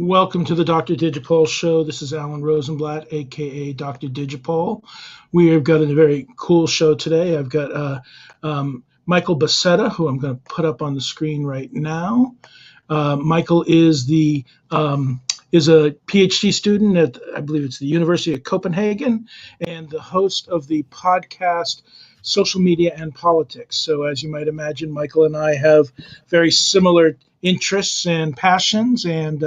Welcome to the Dr. DigiPol show. This is Alan Rosenblatt, aka Dr. DigiPol. We have got a very cool show today. I've got Michael Bassetta, who I'm going to put up on the screen right now. Michael is a PhD student at, I believe it's the University of Copenhagen, and the host of the podcast Social Media and Politics. So as you might imagine, Michael and I have very similar interests and passions and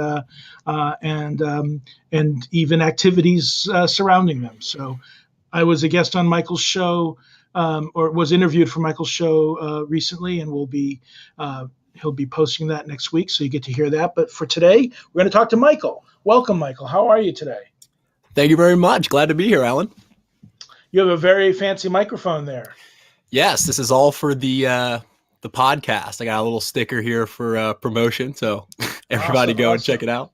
even activities surrounding them. So I was a guest on Michael's show, or was interviewed for Michael's show recently, and he'll be posting that next week, so you get to hear that. But for today, we're going to talk to Michael. Welcome, Michael. How are you today? Thank you very much. Glad to be here, Alan. You have a very fancy microphone there. Yes, this is all for the podcast. I got a little sticker here for promotion, so everybody go and check it out.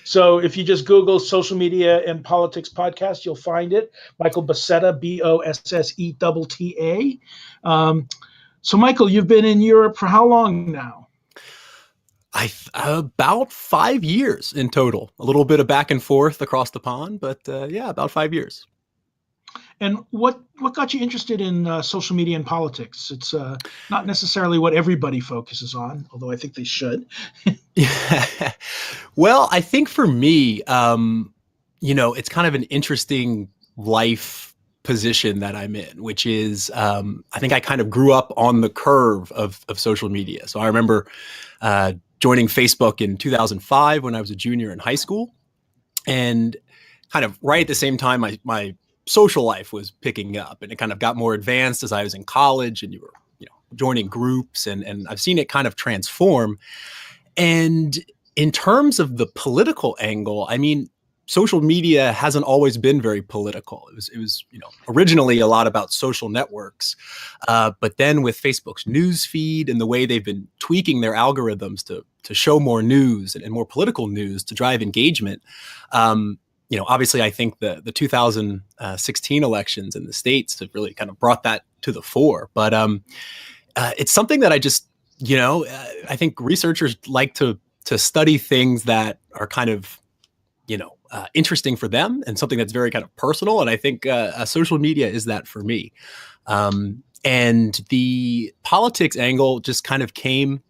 So if you just Google Social Media and Politics Podcast, you'll find it. Michael Bassetta, Bossetta. So Michael, you've been in Europe for how long now? About 5 years in total. A little bit of back and forth across the pond, but yeah, about 5 years. And what got you interested in social media and politics? It's not necessarily what everybody focuses on, although I think they should. Yeah. Well, I think for me, it's kind of an interesting life position that I'm in, which is I think I kind of grew up on the curve of social media. So I remember joining Facebook in 2005 when I was a junior in high school, and kind of right at the same time my social life was picking up, and it kind of got more advanced as I was in college, and you were joining groups, and I've seen it kind of transform. And in terms of the political angle, I mean, social media hasn't always been very political. It was originally a lot about social networks, but then with Facebook's news feed and the way they've been tweaking their algorithms to show more news and more political news to drive engagement. Obviously, I think the 2016 elections in the States have really kind of brought that to the fore. But it's something that I just, I think researchers like to study things that are kind of, interesting for them, and something that's very kind of personal. And I think social media is that for me. And the politics angle just kind of came.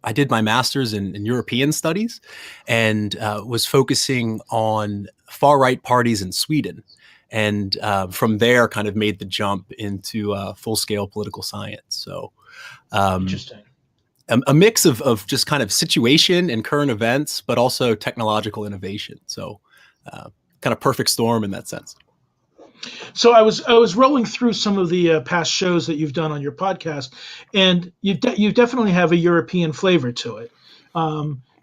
I did my master's in European studies, and was focusing on far-right parties in Sweden. And from there, kind of made the jump into full-scale political science. So Interesting. A mix of just kind of situation and current events, but also technological innovation. So kind of perfect storm in that sense. So I was rolling through some of the past shows that you've done on your podcast, and you definitely have a European flavor to it,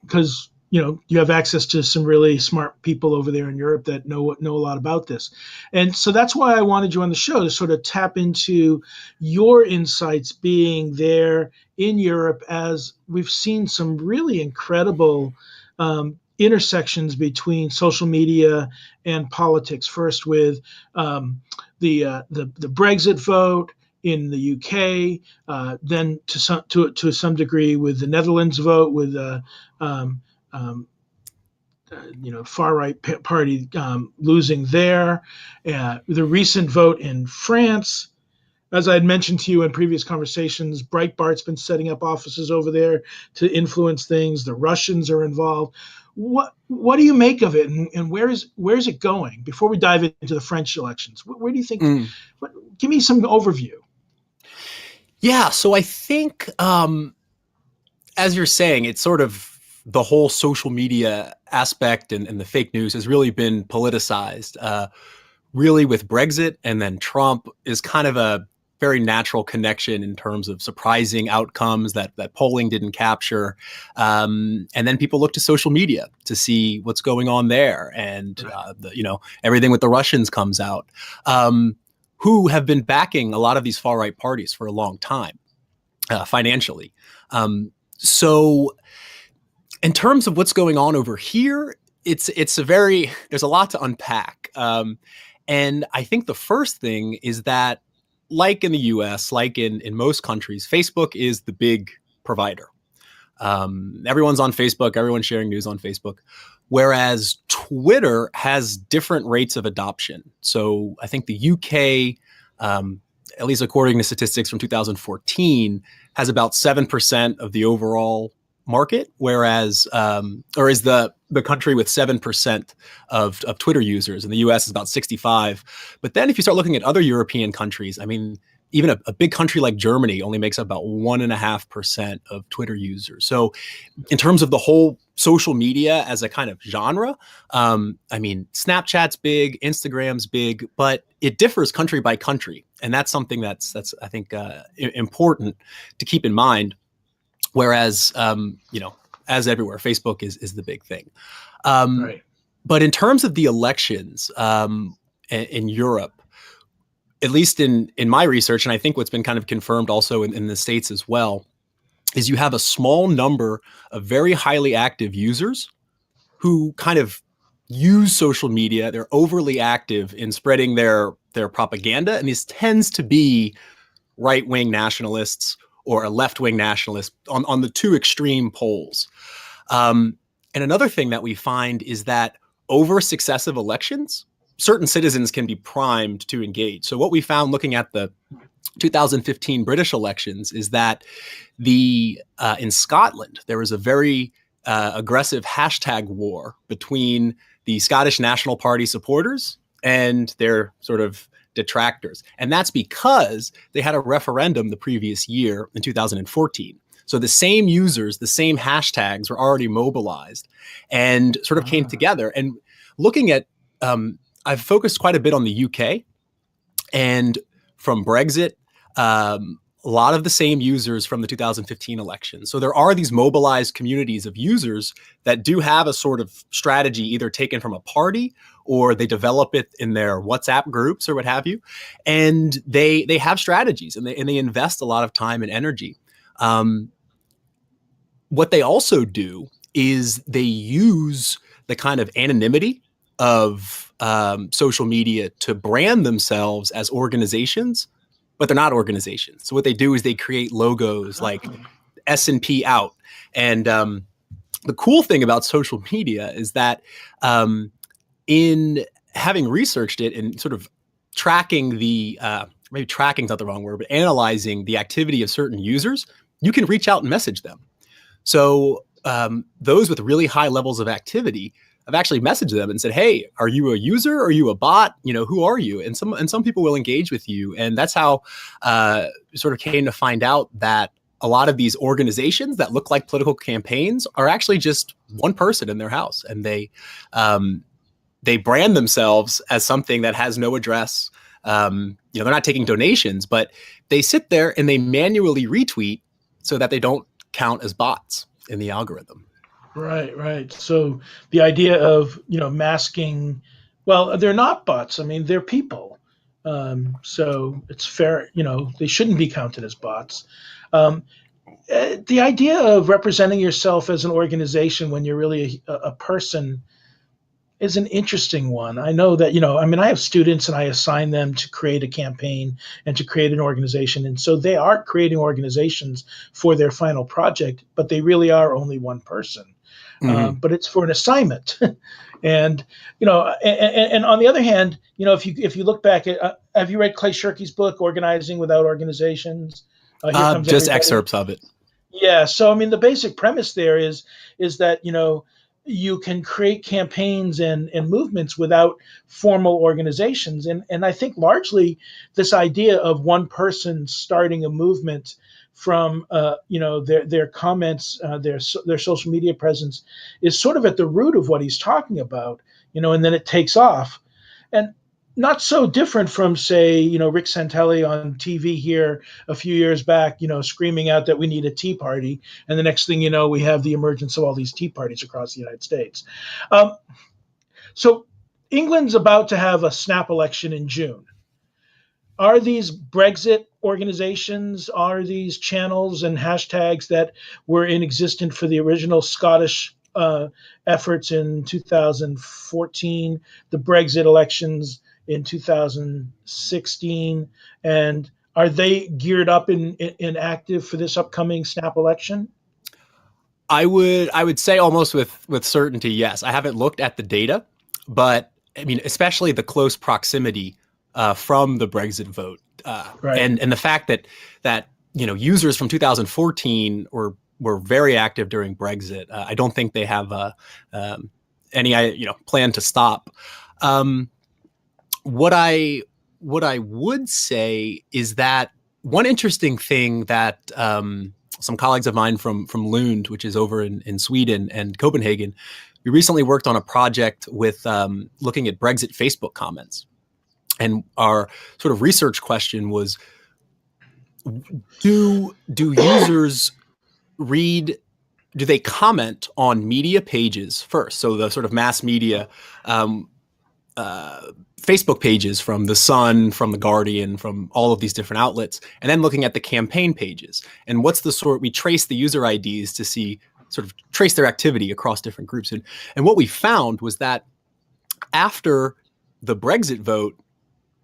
because you have access to some really smart people over there in Europe that know a lot about this, and so that's why I wanted you on the show, to sort of tap into your insights being there in Europe, as we've seen some really incredible intersections between social media and politics. First with the Brexit vote in the UK, then to some degree with the Netherlands vote, with far right party losing there, the recent vote in France. As I had mentioned to you in previous conversations, Breitbart's been setting up offices over there to influence things. The Russians are involved. What do you make of it, and where is it going? Before we dive into the French elections, where do you think? Give me some overview. Yeah, so I think, as you're saying, it's sort of the whole social media aspect and the fake news has really been politicized. Really, with Brexit and then Trump is kind of a very natural connection in terms of surprising outcomes that polling didn't capture. And then people look to social media to see what's going on there. And, everything with the Russians comes out, who have been backing a lot of these far right parties for a long time, financially. So in terms of what's going on over here, there's a lot to unpack. And I think the first thing is that, like in the US, like in most countries, Facebook is the big provider. Everyone's on Facebook. Everyone's sharing news on Facebook. Whereas Twitter has different rates of adoption. So I think the UK, at least according to statistics from 2014, has about 7% of the overall market, whereas, or is the country with 7% of Twitter users. In the US is about 65. But then if you start looking at other European countries, I mean, even a big country like Germany only makes up about 1.5% of Twitter users. So in terms of the whole social media as a kind of genre, I mean, Snapchat's big, Instagram's big, but it differs country by country. And that's something that's I think, important to keep in mind. Whereas, as everywhere, Facebook is the big thing. Right. But in terms of the elections in Europe, at least in my research, and I think what's been kind of confirmed also in the States as well, is you have a small number of very highly active users who kind of use social media. They're overly active in spreading their propaganda. And this tends to be right-wing nationalists or a left-wing nationalist on the two extreme poles. And another thing that we find is that over successive elections, certain citizens can be primed to engage. So what we found looking at the 2015 British elections is that in Scotland, there was a very aggressive hashtag war between the Scottish National Party supporters and their sort of detractors. And that's because they had a referendum the previous year in 2014. So the same users, the same hashtags were already mobilized and sort of came together. And looking at, I've focused quite a bit on the UK, and from Brexit, a lot of the same users from the 2015 election. So there are these mobilized communities of users that do have a sort of strategy either taken from a party or they develop it in their WhatsApp groups or what have you. And they have strategies and they invest a lot of time and energy. What they also do is they use the kind of anonymity of social media to brand themselves as organizations, but they're not organizations. So what they do is they create logos like S&P out. And the cool thing about social media is that in having researched it and sort of tracking maybe tracking is not the wrong word, but analyzing the activity of certain users, you can reach out and message them. So those with really high levels of activity, I've actually messaged them and said, "Hey, are you a user? Are you a bot? Who are you?" And some people will engage with you, and that's how sort of came to find out that a lot of these organizations that look like political campaigns are actually just one person in their house, and they brand themselves as something that has no address. They're not taking donations, but they sit there and they manually retweet so that they don't count as bots in the algorithm. Right. So the idea of masking, well, they're not bots. I mean, they're people. So it's fair. They shouldn't be counted as bots. The idea of representing yourself as an organization when you're really a person is an interesting one. I know that, I have students and I assign them to create a campaign and to create an organization. And so they are creating organizations for their final project, but they really are only one person. Mm-hmm. But it's for an assignment. And, and on the other hand, if you look back at, have you read Clay Shirky's book, Organizing Without Organizations? Here Comes just Everybody? Excerpts of it. Yeah. So, I mean, the basic premise there is that, you can create campaigns and movements without formal organizations. And I think largely this idea of one person starting a movement from their comments, their social media presence is sort of at the root of what he's talking about, and then it takes off. And not so different from, say, Rick Santelli on TV here a few years back, screaming out that we need a tea party. And the next thing you know, we have the emergence of all these tea parties across the United States. So England's about to have a snap election in June. Are these Brexit organizations, are these channels and hashtags that were in existence for the original Scottish efforts in 2014, the Brexit elections in 2016, and are they geared up and active for this upcoming snap election? I would say almost with certainty, yes. I haven't looked at the data, but I mean, especially the close proximity from the Brexit vote, Right. and the fact that users from 2014 were very active during Brexit. I don't think they have any plan to stop. What I would say is that one interesting thing that some colleagues of mine from Lund, which is over in Sweden, and Copenhagen, we recently worked on a project with looking at Brexit Facebook comments. And our sort of research question was, do users do they comment on media pages first? So the sort of mass media Facebook pages from The Sun, from The Guardian, from all of these different outlets, and then looking at the campaign pages. And we trace the user IDs to trace their activity across different groups. And what we found was that after the Brexit vote,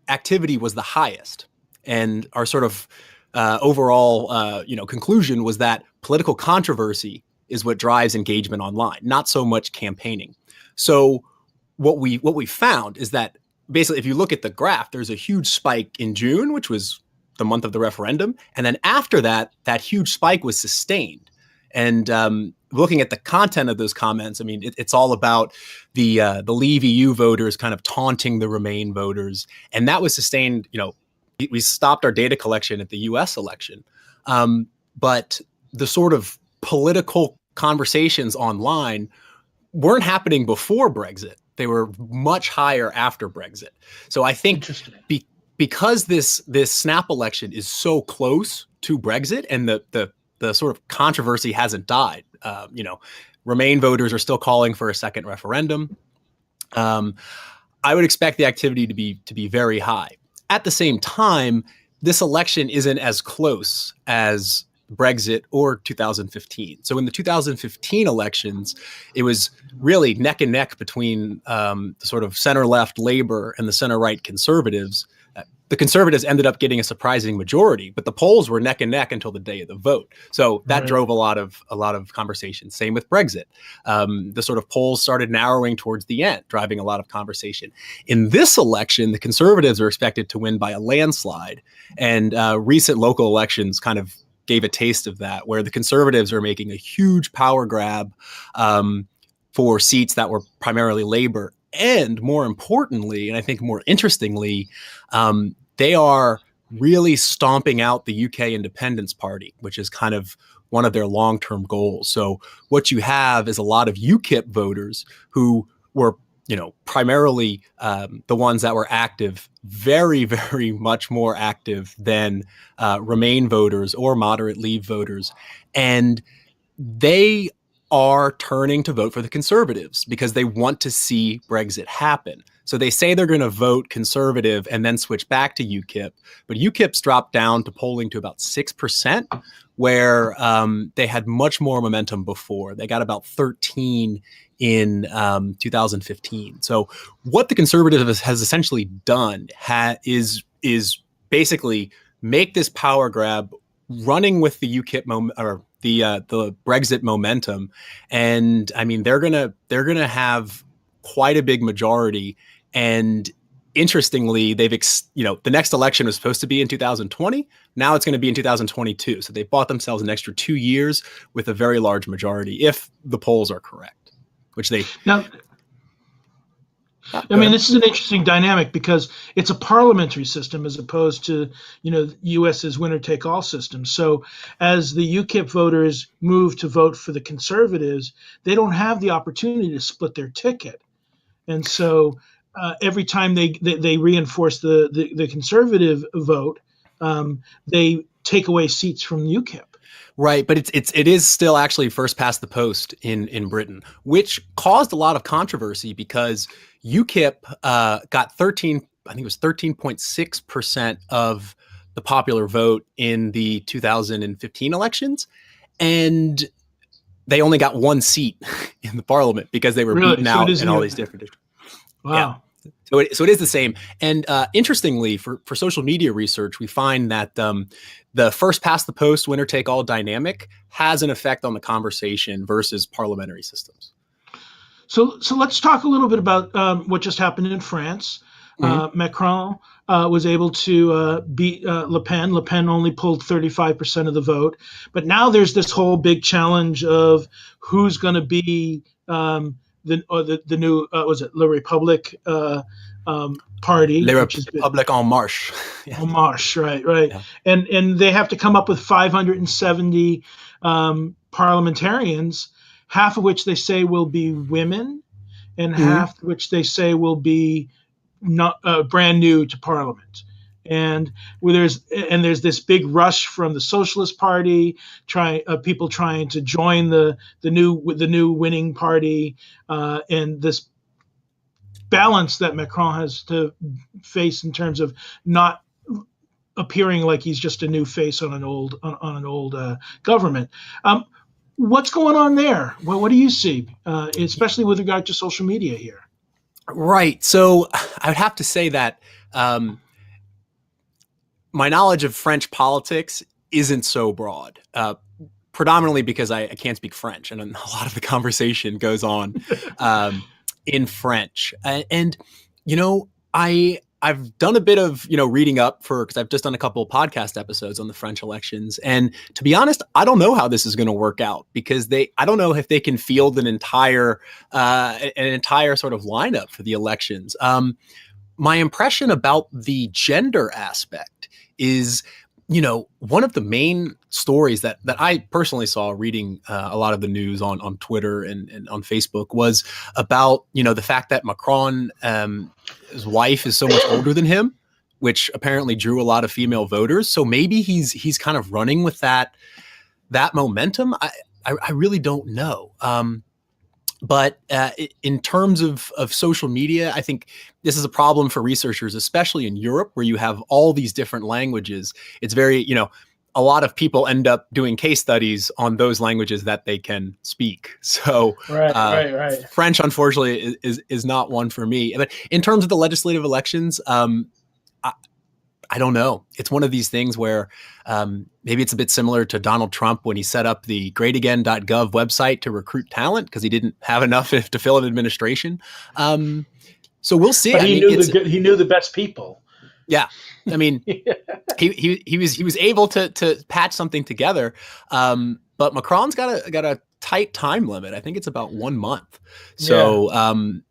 activity was the highest. And our sort of overall conclusion was that political controversy is what drives engagement online, not so much campaigning. So what we found is that basically, if you look at the graph, there's a huge spike in June, which was the month of the referendum. And then after that huge spike was sustained. And looking at the content of those comments, I mean, it's all about the Leave EU voters kind of taunting the Remain voters. And that was sustained. We stopped our data collection at the US election. But the sort of political conversations online weren't happening before Brexit. They were much higher after Brexit. So I think because this snap election is so close to Brexit, and the sort of controversy hasn't died, Remain voters are still calling for a second referendum. I would expect the activity to be very high. At the same time, this election isn't as close as Brexit or 2015. So in the 2015 elections, it was really neck and neck between the sort of center-left Labour and the center-right Conservatives. The Conservatives ended up getting a surprising majority, but the polls were neck and neck until the day of the vote. So that drove a lot of conversation. Same with Brexit. The sort of polls started narrowing towards the end, driving a lot of conversation. In this election, the Conservatives are expected to win by a landslide, and recent local elections kind of gave a taste of that, where the Conservatives are making a huge power grab for seats that were primarily Labour. And more importantly, and I think more interestingly, they are really stomping out the UK Independence Party, which is kind of one of their long-term goals. So what you have is a lot of UKIP voters who were primarily the ones that were active, very, very much more active than Remain voters or moderate Leave voters. And they are turning to vote for the Conservatives because they want to see Brexit happen. So they say they're going to vote Conservative and then switch back to UKIP. But UKIP's dropped down to polling to about 6%, where they had much more momentum before. They got about 13 in 2015. So what the Conservatives has essentially done is basically make this power grab, running with the UKIP or the Brexit momentum, and I mean they're gonna have quite a big majority. And interestingly, the next election was supposed to be in 2020. Now it's going to be in 2022. So they bought themselves an extra 2 years with a very large majority, if the polls are correct, which they now. I mean, this is an interesting dynamic because it's a parliamentary system as opposed to, U.S.'s winner-take-all system. So as the UKIP voters move to vote for the Conservatives, they don't have the opportunity to split their ticket. And so every time they reinforce the Conservative vote, they take away seats from UKIP. Right, but it is still actually first past the post in Britain, which caused a lot of controversy because UKIP got 13.6% of the popular vote in the 2015 elections, and they only got one seat in the parliament because they were beaten out in all these different districts. Wow. So it is the same. And interestingly, for social media research, we find that the first past the post, winner take all dynamic has an effect on the conversation versus parliamentary systems. So let's talk a little bit about what just happened in France. Macron was able to beat Le Pen. Le Pen only pulled 35% of the vote. But now there's this whole big challenge of who's going to be the new, was it La République party? Les République En Marche. Yeah. En Marche, right. Yeah. And they have to come up with 570 parliamentarians, half of which they say will be women, and half which they say will be not brand new to Parliament. And there's this big rush from the Socialist Party, people trying to join the new winning party, and this balance that Macron has to face in terms of not appearing like he's just a new face on an old government. What's going on there? Well, what do you see, especially with regard to social media here? Right. So I would have to say that my knowledge of French politics isn't so broad, predominantly because I can't speak French, and a lot of the conversation goes on in French. And I've done a bit of, reading up because I've just done a couple of podcast episodes on the French elections. And to be honest, I don't know how this is going to work out, because I don't know if they can field an entire sort of lineup for the elections. My impression about the gender aspect is, one of the main stories that I personally saw reading a lot of the news on Twitter and on Facebook was about, the fact that Macron, his wife is so much older than him, which apparently drew a lot of female voters. So maybe he's kind of running with that momentum. I really don't know. But in terms of social media, I think this is a problem for researchers, especially in Europe, where you have all these different languages. It's very, a lot of people end up doing case studies on those languages that they can speak. So right. French, unfortunately, is not one for me. But in terms of the legislative elections, I don't know. It's one of these things where maybe it's a bit similar to Donald Trump when he set up the greatagain.gov website to recruit talent because he didn't have enough to fill an administration. So we'll see. But he knew the best people. Yeah, I mean, he was able to patch something together. But Macron's got a tight time limit. I think it's about 1 month. So,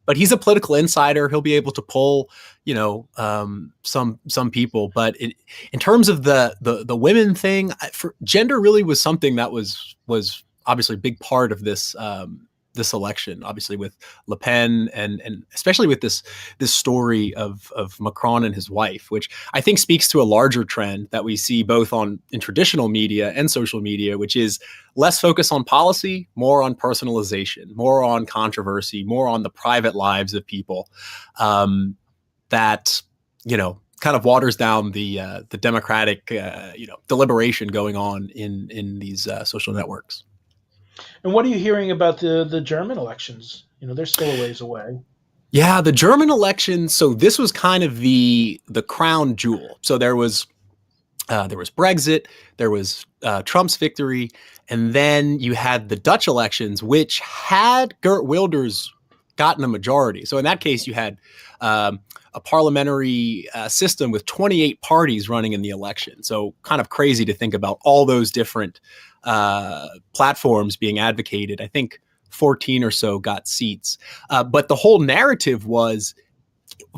but he's a political insider. He'll be able to pull, some people. But in terms of the women thing, for gender really was something that was obviously a big part of this election, obviously with Le Pen and especially with this story of Macron and his wife, which I think speaks to a larger trend that we see both in traditional media and social media, which is less focus on policy, more on personalization, more on controversy, more on the private lives of people, that, kind of waters down the democratic, deliberation going on in these social networks. And what are you hearing about the German elections? They're still a ways away. Yeah, the German elections. So this was kind of the crown jewel. So there was Brexit, there was Trump's victory, and then you had the Dutch elections, which had Geert Wilders gotten a majority. So in that case, you had a parliamentary system with 28 parties running in the election. So kind of crazy to think about all those different platforms being advocated. I think 14 or so got seats. But the whole narrative was,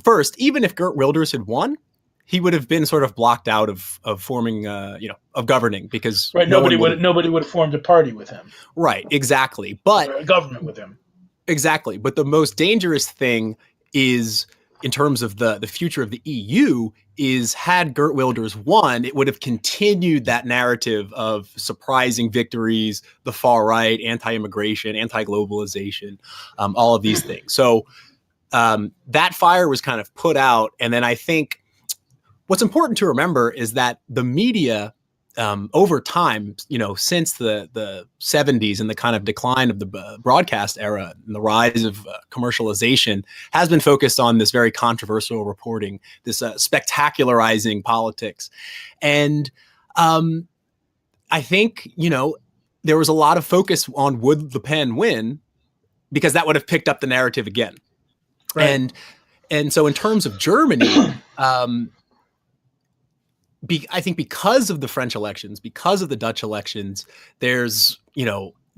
first, even if Geert Wilders had won, he would have been sort of blocked out of forming, of governing, because nobody would have formed a party with him. Right, exactly. But a government with him. Exactly. But the most dangerous thing is, in terms of the future of the EU, is had Geert Wilders won, it would have continued that narrative of surprising victories, the far right, anti-immigration, anti-globalization, all of these things. So that fire was kind of put out. And then I think what's important to remember is that the media over time, since the 70s and the kind of decline of the broadcast era and the rise of commercialization, has been focused on this very controversial reporting, this spectacularizing politics. And I think, there was a lot of focus on would Le Pen win, because that would have picked up the narrative again. Right. And so in terms of Germany, I think because of the French elections, because of the Dutch elections, there's,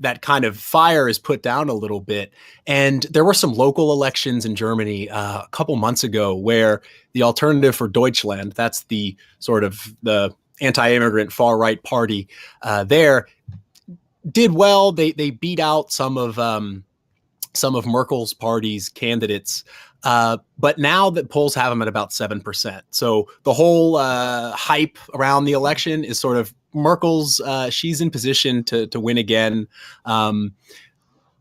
that kind of fire is put down a little bit. And there were some local elections in Germany a couple months ago where the Alternative for Deutschland, that's the sort of the anti-immigrant far-right party there, did well. They beat out some of Merkel's party's candidates. But now that polls have them at about 7%. So the whole hype around the election is sort of Merkel's, she's in position to win again.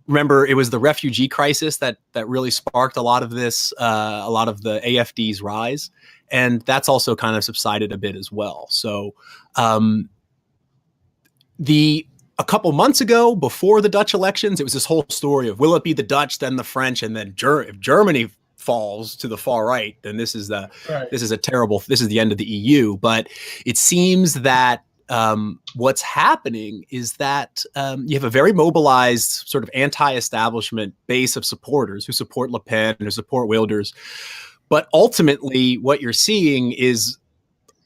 Remember, it was the refugee crisis that really sparked a lot of this, a lot of the AfD's rise. And that's also kind of subsided a bit as well. So a couple months ago, before the Dutch elections, it was this whole story of, will it be the Dutch, then the French, and then if Germany falls to the far right, then this is the end of the EU. But it seems that what's happening is that you have a very mobilized sort of anti-establishment base of supporters who support Le Pen and who support Wilders. But ultimately, what you're seeing is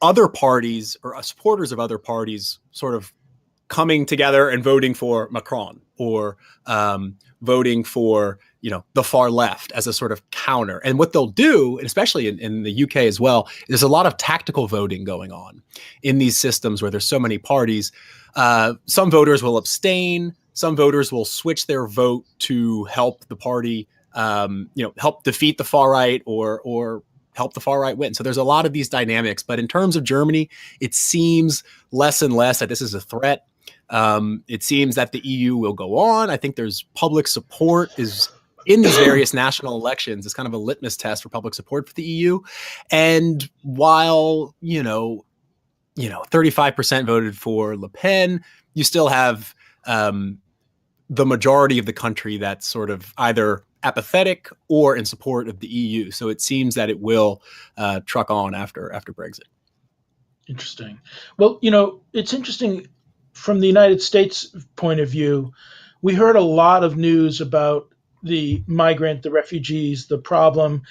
other parties or supporters of other parties sort of coming together and voting for Macron, or voting for, the far left as a sort of counter. And what they'll do, especially in the UK as well, there's a lot of tactical voting going on in these systems where there's so many parties. Some voters will abstain. Some voters will switch their vote to help the party, help defeat the far right, or help the far right win. So there's a lot of these dynamics. But in terms of Germany, it seems less and less that this is a threat. It seems that the EU will go on. I think there's public support is in these various national elections. It's kind of a litmus test for public support for the EU. And while, 35% voted for Le Pen, you still have the majority of the country that's sort of either apathetic or in support of the EU. So it seems that it will truck on after Brexit. Interesting. Well, it's interesting from the United States point of view. We heard a lot of news about the refugees, the problem,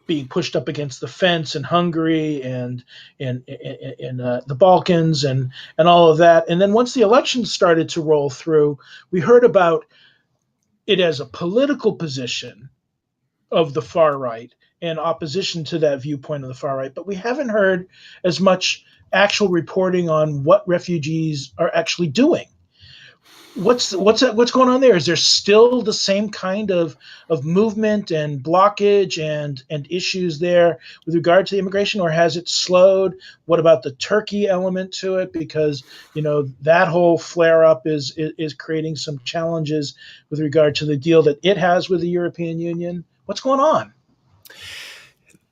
being pushed up against the fence in Hungary and in the Balkans and all of that. And then once the elections started to roll through, we heard about it as a political position of the far right and opposition to that viewpoint of the far right. But we haven't heard as much actual reporting on what refugees are actually doing. What's going on there? Is there still the same kind of movement and blockage and issues there with regard to the immigration, or has it slowed? What about the Turkey element to it? Because that whole flare up is creating some challenges with regard to the deal that it has with the European Union. What's going on?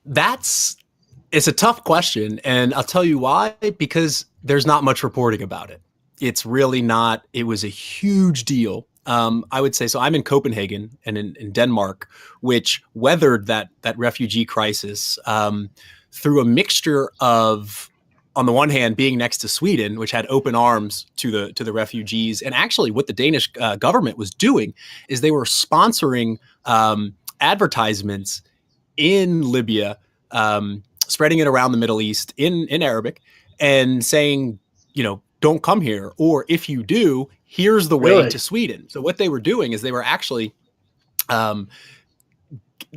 It's a tough question, and I'll tell you why. Because there's not much reporting about it. It's really not. It was a huge deal. I would say so. I'm in Copenhagen and in Denmark, which weathered that refugee crisis through a mixture of, on the one hand, being next to Sweden, which had open arms to the refugees, and actually what the Danish government was doing is they were sponsoring advertisements in Libya, spreading it around the Middle East in Arabic, and saying, don't come here, or if you do, here's the way to Sweden. So what they were doing is they were actually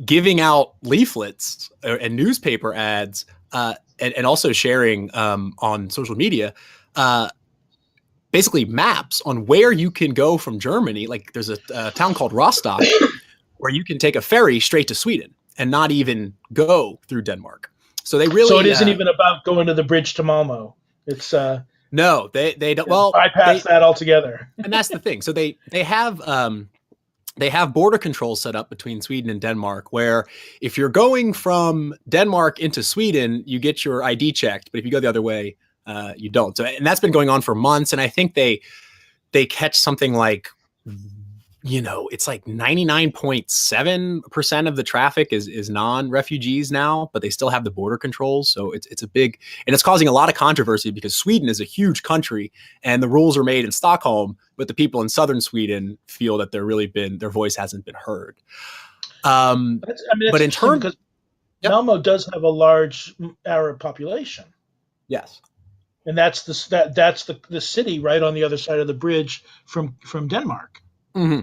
giving out leaflets and newspaper ads, and also sharing on social media, basically maps on where you can go from Germany. Like there's a town called Rostock where you can take a ferry straight to Sweden and not even go through Denmark. So they really. So it isn't even about going to the bridge to Malmo. It's no, they don't. Well, bypass that altogether. And that's the thing. So they have border controls set up between Sweden and Denmark, where if you're going from Denmark into Sweden, you get your ID checked, but if you go the other way, you don't. So, and that's been going on for months. And I think they catch something like, it's like 99.7% of the traffic is non-refugees now, but they still have the border controls. So it's a big, and it's causing a lot of controversy because Sweden is a huge country and the rules are made in Stockholm, but the people in southern Sweden feel that their voice hasn't been heard. But in terms, because Malmo does have a large Arab population. Yes. And that's the city right on the other side of the bridge from Denmark. Mm-hmm.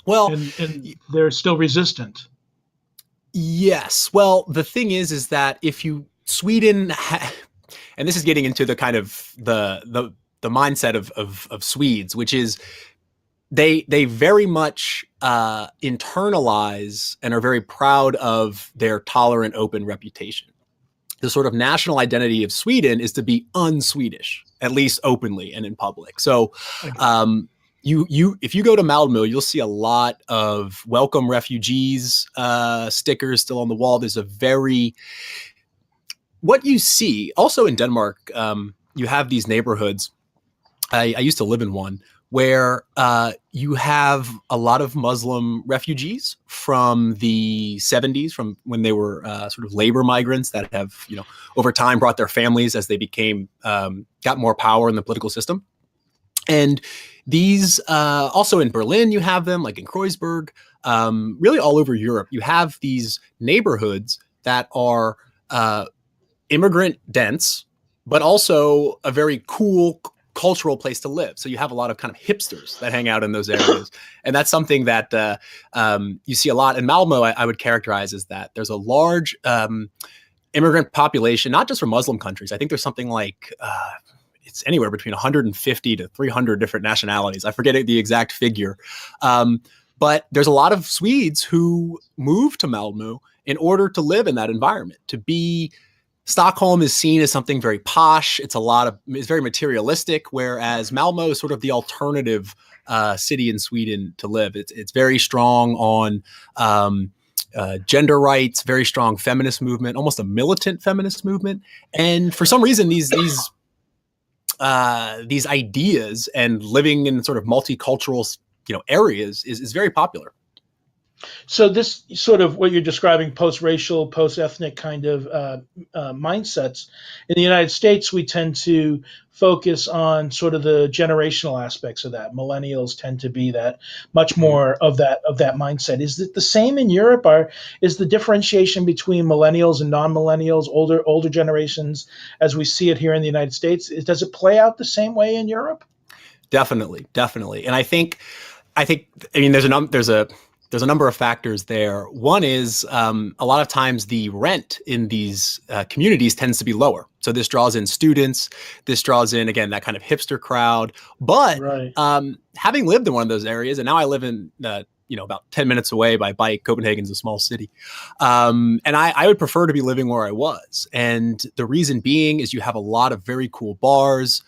Well, and they're still resistant. Yes. Well, the thing is that if Sweden, and this is getting into the kind of the mindset of Swedes, which is they very much internalize and are very proud of their tolerant, open reputation. The sort of national identity of Sweden is to be un-Swedish, at least openly and in public. So, if you go to Malmo, you'll see a lot of welcome refugees stickers still on the wall. There's what you see also in Denmark. You have these neighborhoods. I used to live in one where you have a lot of Muslim refugees from the 70s, from when they were sort of labor migrants that have, over time brought their families as they got more power in the political system. And these also in Berlin, you have them, like in Kreuzberg, really all over Europe. You have these neighborhoods that are immigrant dense, but also a very cool cultural place to live. So you have a lot of kind of hipsters that hang out in those areas. And that's something that you see a lot. In Malmo, I would characterize as that there's a large immigrant population, not just from Muslim countries. I think there's something like it's anywhere between 150 to 300 different nationalities. I forget the exact figure. But there's a lot of Swedes who move to Malmo in order to live in that environment. Stockholm is seen as something very posh. It's very materialistic, whereas Malmo is sort of the alternative city in Sweden to live. It's very strong on gender rights, very strong feminist movement, almost a militant feminist movement. And for some reason, these ideas and living in sort of multicultural, areas is very popular. So this sort of what you're describing, post-racial, post-ethnic kind of mindsets. In the United States, we tend to focus on sort of the generational aspects of that. Millennials tend to be that much more of that mindset. Is it the same in Europe? Is the differentiation between millennials and non-millennials, older generations, as we see it here in the United States? Does it play out the same way in Europe? Definitely. And I think there's a number of factors there. One is a lot of times the rent in these communities tends to be lower. So this draws in students. This draws in, again, that kind of hipster crowd. But right. Having lived in one of those areas, and now I live in, about 10 minutes away by bike. Copenhagen's a small city. And I would prefer to be living where I was. And the reason being is you have a lot of very cool bars.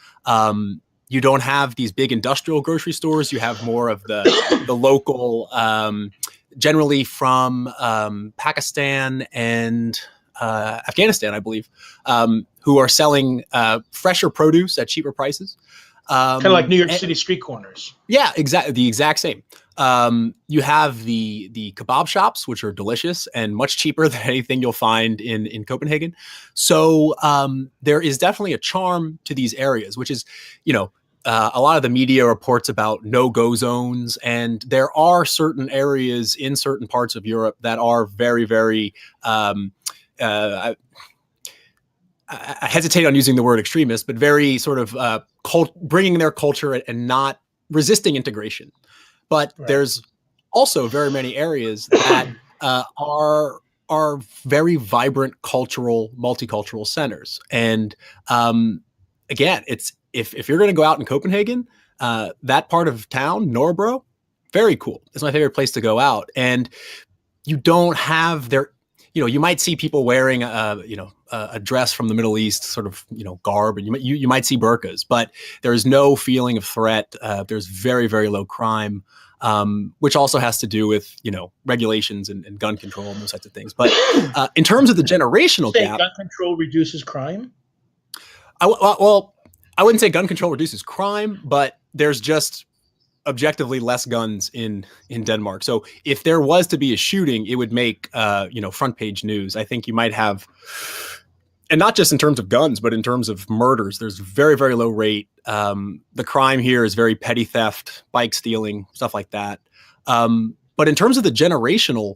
You don't have these big industrial grocery stores. You have more of the local, generally from Pakistan and Afghanistan, I believe, who are selling fresher produce at cheaper prices. Kind of like New York City street corners. Yeah, exactly. The exact same. You have the kebab shops, which are delicious and much cheaper than anything you'll find in Copenhagen. So there is definitely a charm to these areas, which is, a lot of the media reports about no-go zones, and there are certain areas in certain parts of Europe that are very, very I hesitate on using the word extremist, but very sort of bringing their culture and not resisting integration. But right. There's also very many areas that are very vibrant cultural, multicultural centers. And again, it's if you're going to go out in Copenhagen, that part of town, Nørrebro, very cool. It's my favorite place to go out. And you don't have you might see people wearing a dress from the Middle East, sort of, garb, and you might see burqas, but there is no feeling of threat. There's very, very low crime, which also has to do with, regulations and gun control and those types of things. But in terms of the generational gap, gun control reduces crime. Well, I wouldn't say gun control reduces crime, but there's just objectively less guns in Denmark. So if there was to be a shooting, it would make front page news. I think you might have, and not just in terms of guns, but in terms of murders. There's very, very low rate. The crime here is very petty theft, bike stealing, stuff like that. But in terms of the generational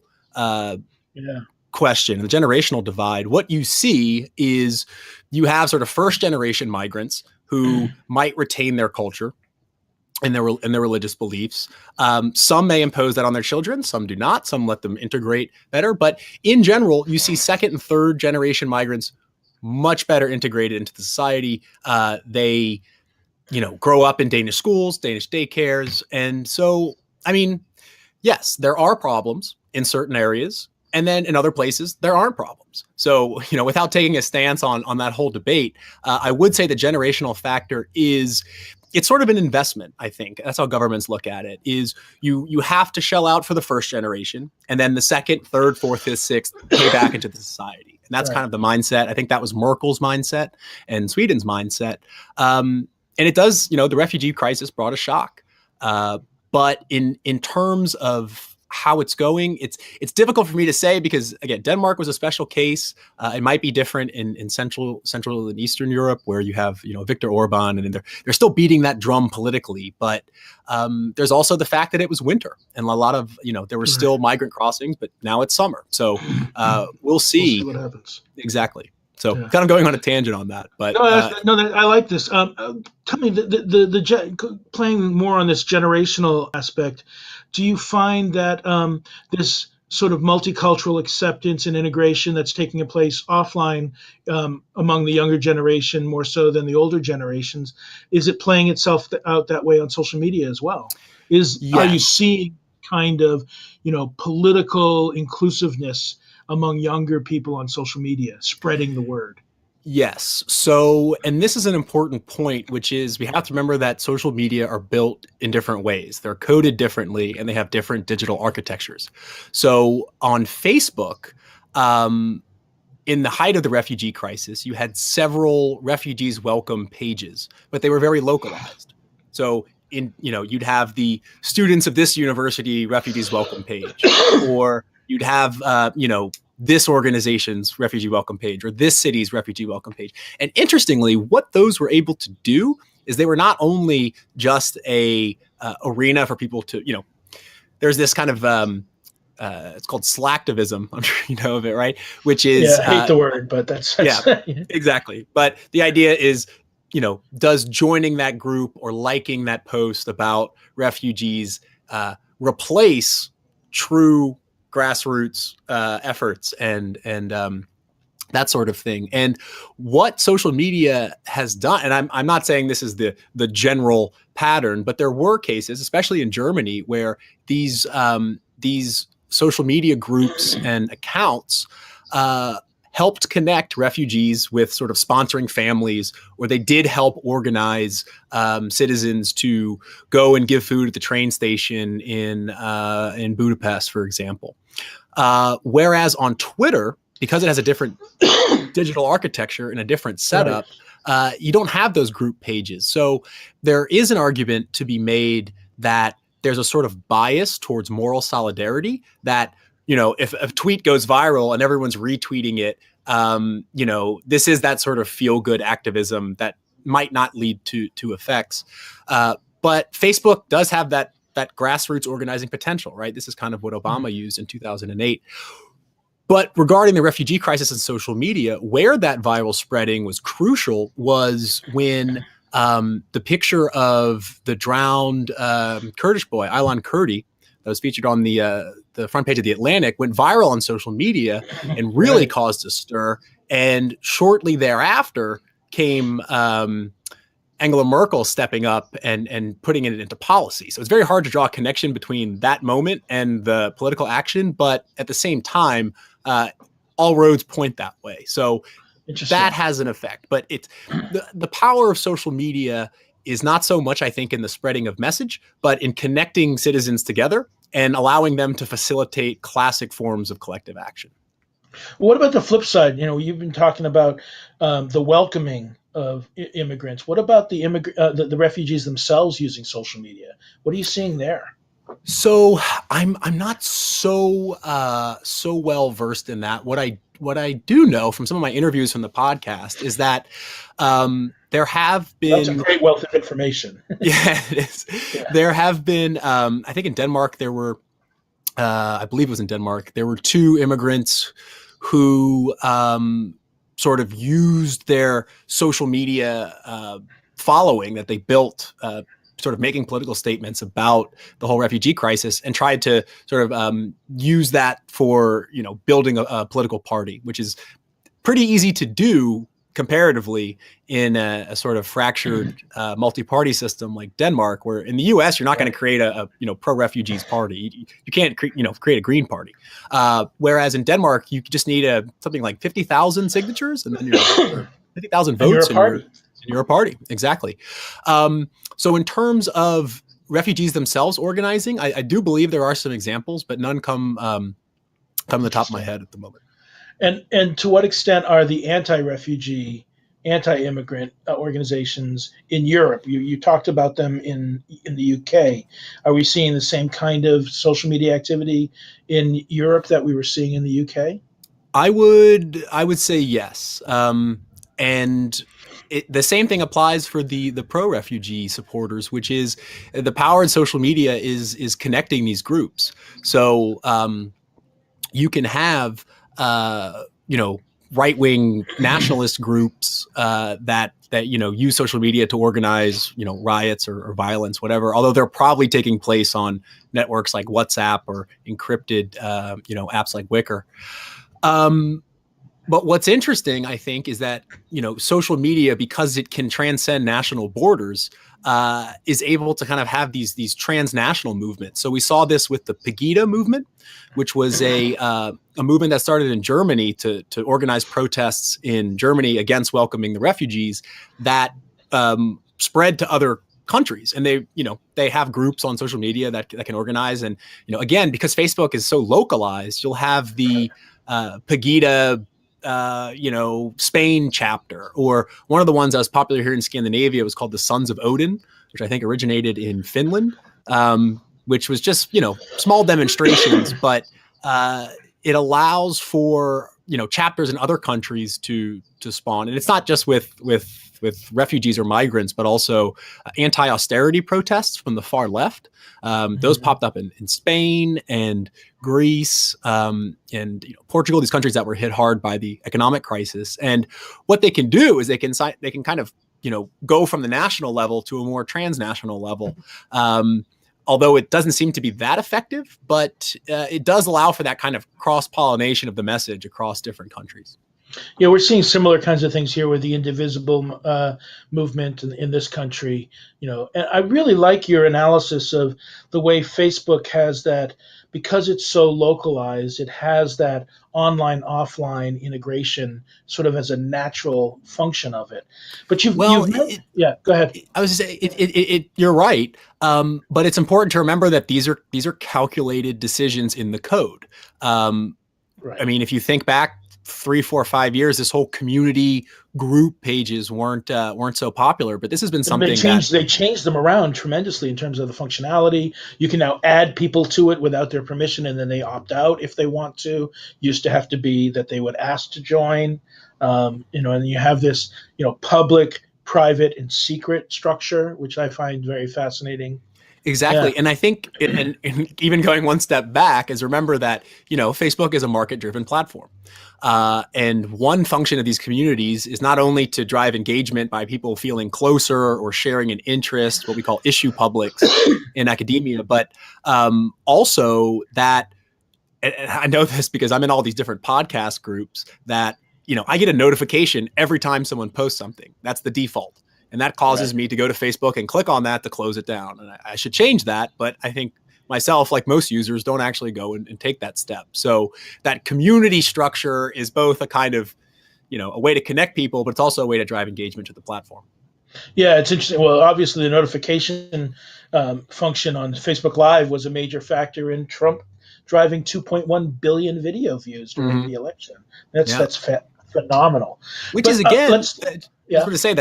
question, the generational divide, what you see is you have sort of first generation migrants who might retain their culture and their religious beliefs. Some may impose that on their children, some do not, some let them integrate better. But in general, you see second and third generation migrants much better integrated into the society. They, grow up in Danish schools, Danish daycares. And so, I mean, yes, there are problems in certain areas. And then in other places, there aren't problems. So, without taking a stance on that whole debate, I would say the generational factor it's sort of an investment, I think. That's how governments look at it, is you have to shell out for the first generation, and then the second, third, fourth, fifth, sixth, pay back into the society. And that's kind of the mindset. I think that was Merkel's mindset and Sweden's mindset. And it does, the refugee crisis brought a shock. But in terms of how it's going, it's difficult for me to say because, again, Denmark was a special case. It might be different in Central and Eastern Europe, where you have Viktor Orban, and they're still beating that drum politically. But there's also the fact that it was winter, and a lot of there were still migrant crossings, but now it's summer. So we'll see what happens. Exactly. So kind of going on a tangent on that, but I like this. Tell me, playing more on this generational aspect, do you find that this sort of multicultural acceptance and integration that's taking place offline among the younger generation more so than the older generations, is it playing itself out that way on social media as well? Are you seeing kind of political inclusiveness among younger people on social media, spreading the word? Yes. So, and this is an important point, which is we have to remember that social media are built in different ways. They're coded differently, and they have different digital architectures. So on Facebook, in the height of the refugee crisis, you had several refugees welcome pages, but they were very localized. So you'd have the students of this university refugees welcome page, or you'd have, this organization's refugee welcome page, or this city's refugee welcome page. And interestingly, what those were able to do is they were not only just a arena for people to, there's this kind of, it's called slacktivism. I'm sure you know of it, right? Which is, I hate the word, but that's exactly. But the idea is, does joining that group or liking that post about refugees replace true grassroots efforts and that sort of thing? And what social media has done, and I'm not saying this is the general pattern, but there were cases, especially in Germany, where these social media groups and accounts helped connect refugees with sort of sponsoring families, or they did help organize citizens to go and give food at the train station in Budapest, for example. Whereas on Twitter, because it has a different digital architecture and a different setup, you don't have those group pages. So there is an argument to be made that there's a sort of bias towards moral solidarity that, if a tweet goes viral and everyone's retweeting it, this is that sort of feel-good activism that might not lead to effects. But Facebook does have that grassroots organizing potential, right? This is kind of what Obama used in 2008. But regarding the refugee crisis and social media, where that viral spreading was crucial was when the picture of the drowned Kurdish boy, Aylan Kurdi, that was featured on the front page of The Atlantic, went viral on social media and really caused a stir. And shortly thereafter came Angela Merkel stepping up and putting it into policy. So it's very hard to draw a connection between that moment and the political action, but at the same time, all roads point that way. So that has an effect. But it's the power of social media is not so much, I think, in the spreading of message, but in connecting citizens together and allowing them to facilitate classic forms of collective action. What about the flip side? You've been talking about the welcoming of immigrants. What about the refugees themselves using social media? What are you seeing there? So I'm not so well versed in that. What I do know from some of my interviews from the podcast is that there have That's a been great wealth of information. yeah, it is. Yeah. There have been I think in Denmark there were I believe it was in Denmark there were two immigrants who sort of used their social media following that they built, sort of making political statements about the whole refugee crisis, and tried to sort of use that for building a political party, which is pretty easy to do comparatively in a sort of fractured multi-party system like Denmark, where in the U.S. you're not going to create a pro-refugees party. You can't create a Green Party. Whereas in Denmark you just need something like 50,000 signatures, and then you're 50,000 And you're a votes, and party. you're a party. Exactly. So in terms of refugees themselves organizing, I do believe there are some examples, but none come to the top of my head at the moment. And to what extent are the anti-refugee, anti-immigrant organizations in Europe? You talked about them in the UK. Are we seeing the same kind of social media activity in Europe that we were seeing in the UK? I would say yes, and the same thing applies for the pro refugee supporters, which is the power in social media is connecting these groups. So you can have right wing nationalist groups that use social media to organize riots or violence, whatever. Although they're probably taking place on networks like WhatsApp or encrypted apps like Wicker. But what's interesting, I think, is that social media, because it can transcend national borders, is able to kind of have these transnational movements. So we saw this with the Pegida movement, which was a movement that started in Germany to organize protests in Germany against welcoming the refugees, that spread to other countries. And they have groups on social media that can organize. And again, because Facebook is so localized, you'll have the Pegida Spain chapter, or one of the ones that was popular here in Scandinavia was called the Sons of Odin, which I think originated in Finland, which was just small demonstrations, but it allows for chapters in other countries to spawn. And it's not just with refugees or migrants, but also anti-austerity protests from the far left. Those popped up in Spain and Greece and Portugal, these countries that were hit hard by the economic crisis. And what they can do is they can kind of go from the national level to a more transnational level. Although it doesn't seem to be that effective, but it does allow for that kind of cross-pollination of the message across different countries. Yeah, we're seeing similar kinds of things here with the indivisible movement in this country. And I really like your analysis of the way Facebook has that, because it's so localized, it has that online offline integration sort of as a natural function of it. But yeah, go ahead. I was just saying, you're right, but it's important to remember that these are calculated decisions in the code. Right. I mean, if you think back 3, 4, 5 years, this whole community group pages weren't so popular, but this has been something they changed them around tremendously in terms of the functionality. You can now add people to it without their permission, and then they opt out if they want to. Used to have to be that they would ask to join, and you have this public, private, and secret structure, which I find very fascinating. Exactly. Yeah. And I think, and even going one step back, is remember that, Facebook is a market-driven platform. And one function of these communities is not only to drive engagement by people feeling closer or sharing an interest, what we call issue publics in academia, but also that, and I know this because I'm in all these different podcast groups, that, I get a notification every time someone posts something. That's the default. And that causes me to go to Facebook and click on that to close it down. And I should change that. But I think myself, like most users, don't actually go and take that step. So that community structure is both a kind of, a way to connect people, but it's also a way to drive engagement to the platform. Yeah, it's interesting. Well, obviously, the notification function on Facebook Live was a major factor in Trump driving 2.1 billion video views during the election. That's Yeah. phenomenal. Which But is again, let's just want to say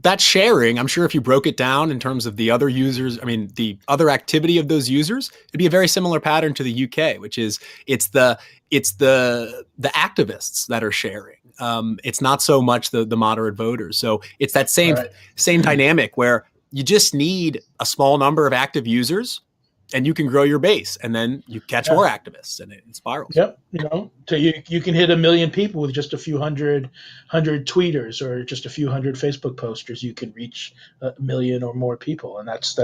that sharing, I'm sure if you broke it down in terms of the other users, I mean, the other activity of those users, it'd be a very similar pattern to the UK, which is it's the activists that are sharing. It's not so much the moderate voters. So it's that same dynamic where you just need a small number of active users and you can grow your base, and then you catch more activists, and it spirals. Yep, so you can hit 1 million people with just a few hundred tweeters or just a few hundred Facebook posters. You can reach 1 million or more people, and that's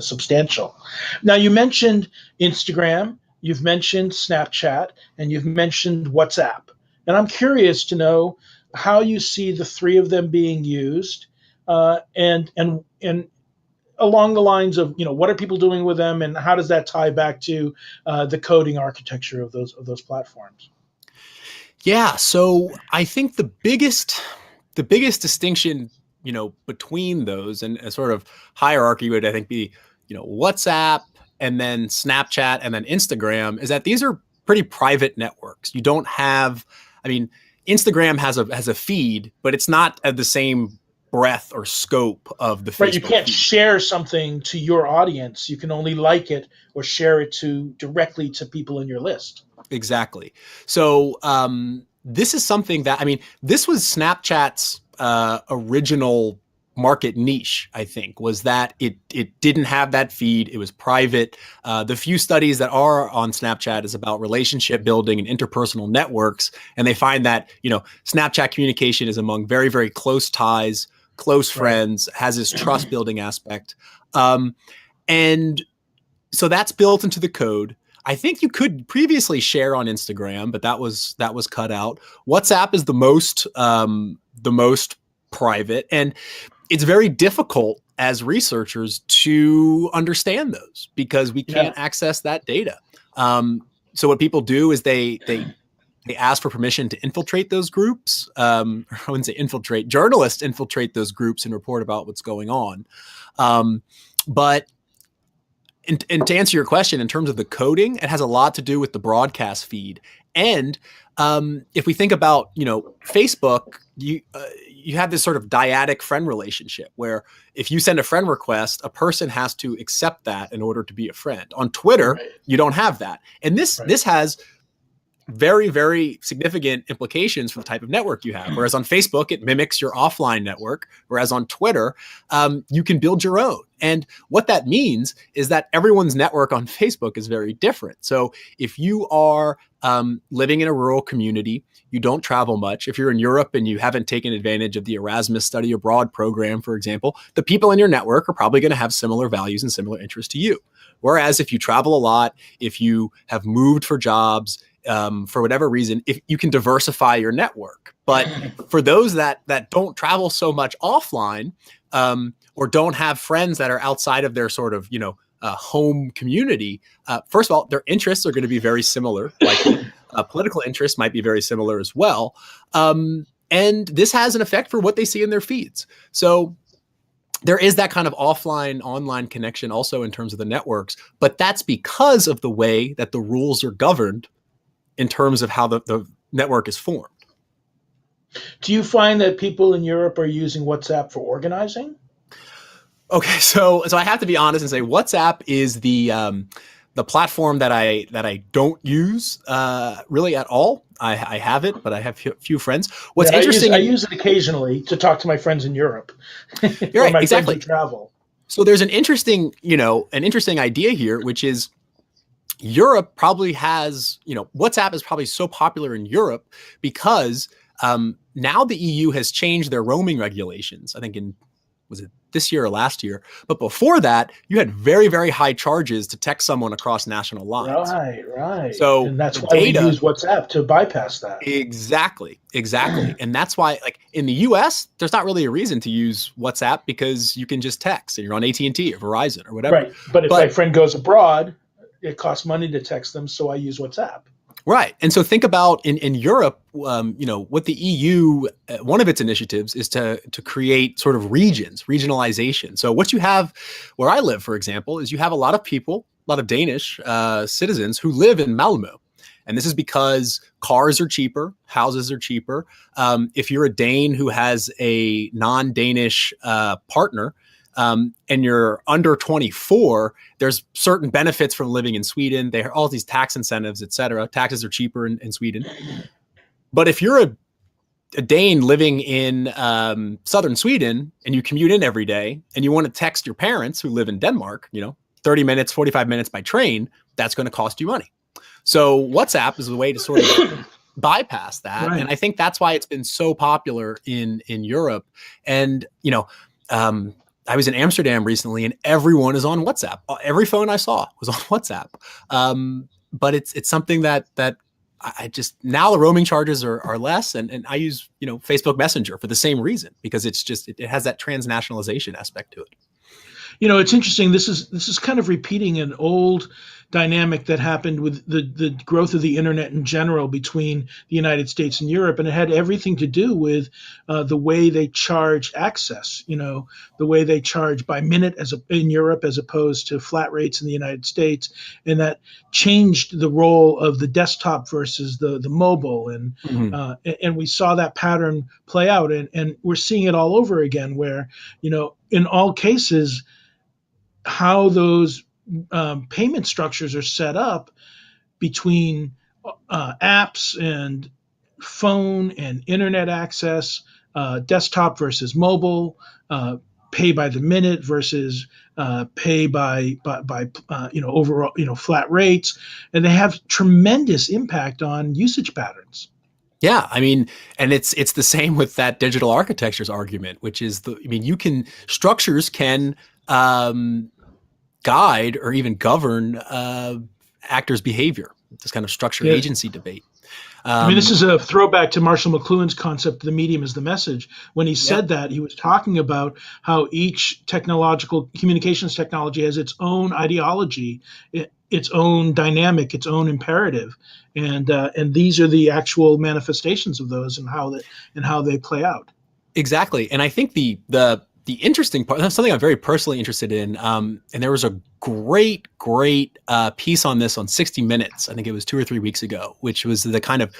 substantial. Now, you mentioned Instagram, you've mentioned Snapchat, and you've mentioned WhatsApp, and I'm curious to know how you see the three of them being used, and along the lines of, what are people doing with them, and how does that tie back to the coding architecture of those platforms? Yeah, so I think the biggest distinction, between those, and a sort of hierarchy would, I think, be, WhatsApp and then Snapchat and then Instagram, is that these are pretty private networks. You don't have, I mean, Instagram has a feed, but it's not at the same breadth or scope of the Facebook Right, you can't feed. share something to your audience. You can only like it or share it directly to people in your list. Exactly. So this is something that, I mean, this was Snapchat's original market niche, I think, was that it didn't have that feed. It was private. The few studies that are on Snapchat is about relationship building and interpersonal networks. And they find that, Snapchat communication is among very, very close ties, close friends, has this trust building aspect. And so that's built into the code. I think you could previously share on Instagram, but that was cut out. WhatsApp is the most private, and it's very difficult as researchers to understand those because we can't access that data. So what people do is they ask for permission to infiltrate those groups. I wouldn't say infiltrate. Journalists infiltrate those groups and report about what's going on. But to answer your question, in terms of the coding, it has a lot to do with the broadcast feed. And if we think about, Facebook, you have this sort of dyadic friend relationship where if you send a friend request, a person has to accept that in order to be a friend. On Twitter, you don't have that. And this has very, very significant implications for the type of network you have. Whereas on Facebook, it mimics your offline network. Whereas on Twitter, you can build your own. And what that means is that everyone's network on Facebook is very different. So if you are living in a rural community, you don't travel much. If you're in Europe and you haven't taken advantage of the Erasmus study abroad program, for example, the people in your network are probably going to have similar values and similar interests to you. Whereas if you travel a lot, if you have moved for jobs, for whatever reason, if you can diversify your network. But for those that don't travel so much offline, or don't have friends that are outside of their sort of, home community, first of all, their interests are going to be very similar. Likely, political interests might be very similar as well. And this has an effect for what they see in their feeds. So there is that kind of offline online connection also in terms of the networks, but that's because of the way that the rules are governed in terms of how the network is formed. Do you find that people in Europe are using WhatsApp for organizing? Okay, so I have to be honest and say WhatsApp is the platform that I don't use really at all. I have it, but I have few friends. What's interesting, I use it occasionally to talk to my friends in Europe. You're right, my exactly. friends who travel. So there's an interesting idea here, which is Europe probably has, WhatsApp is probably so popular in Europe because now the EU has changed their roaming regulations. I think was it this year or last year? But before that, you had very, very high charges to text someone across national lines. Right. So and that's why we use WhatsApp to bypass that. Exactly. And that's why, like in the US, there's not really a reason to use WhatsApp because you can just text and you're on AT&T or Verizon or whatever. Right. But if my friend goes abroad, it costs money to text them, so I use WhatsApp. Right. And so think about in Europe, what the EU, one of its initiatives is to create sort of regionalization. So what you have where I live, for example, is you have a lot of people of Danish citizens who live in Malmo. And this is because cars are cheaper, houses are cheaper. If you're a Dane who has a non-Danish partner, and you're under 24, there's certain benefits from living in Sweden. They have all these tax incentives, et cetera. Taxes are cheaper in Sweden. But if you're a Dane living in southern Sweden and you commute in every day and you want to text your parents who live in Denmark, 30 minutes, 45 minutes by train, that's going to cost you money. So WhatsApp is a way to sort of bypass that. Right. And I think that's why it's been so popular in Europe. And, I was in Amsterdam recently and everyone is on WhatsApp. Every phone I saw was on WhatsApp. But it's something that I just, now the roaming charges are less. And I use, Facebook Messenger for the same reason, because it has that transnationalization aspect to it. It's interesting. This is kind of repeating an old dynamic that happened with the growth of the internet in general between the United States and Europe, and it had everything to do with the way they charge access. The way they charge by minute in Europe as opposed to flat rates in the United States, and that changed the role of the desktop versus the mobile, and and we saw that pattern play out, and we're seeing it all over again, where in all cases, how those payment structures are set up between apps and phone and internet access, desktop versus mobile, pay by the minute versus pay by overall flat rates, and they have tremendous impact on usage patterns. Yeah, I mean, and it's the same with that digital architectures argument, which is structures can guide or even govern actors' behavior. This kind of structure agency debate. This is a throwback to Marshall McLuhan's concept, the medium is the message. When he said that, he was talking about how each communications technology has its own ideology, its own dynamic, its own imperative, and these are the actual manifestations of those and how they play out. Exactly, and I think the interesting part, that's something I'm very personally interested in, and there was a great piece on this on 60 Minutes. I think it was 2 or 3 weeks ago, which was the kind of